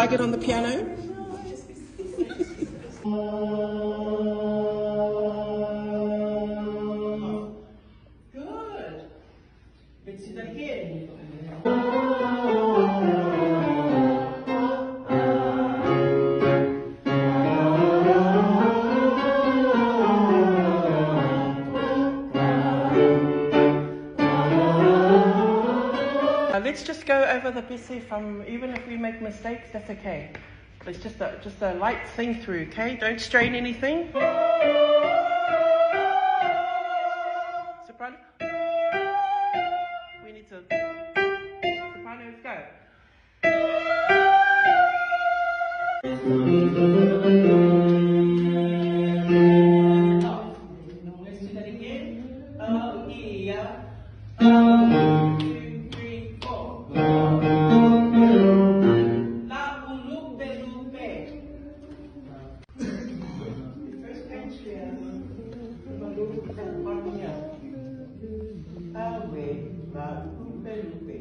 I get on the piano? Good. Let's do that again. Let's just go over the piece from, even if we make mistakes, that's okay. It's just a light sing through, okay? Don't strain anything. Soprano. We need to. Sopranos, go. Let's do that again. Oh, yeah. Oh, 2, 3, 4. La ulupe lupe. First page here. Awe, la ulupe lupe.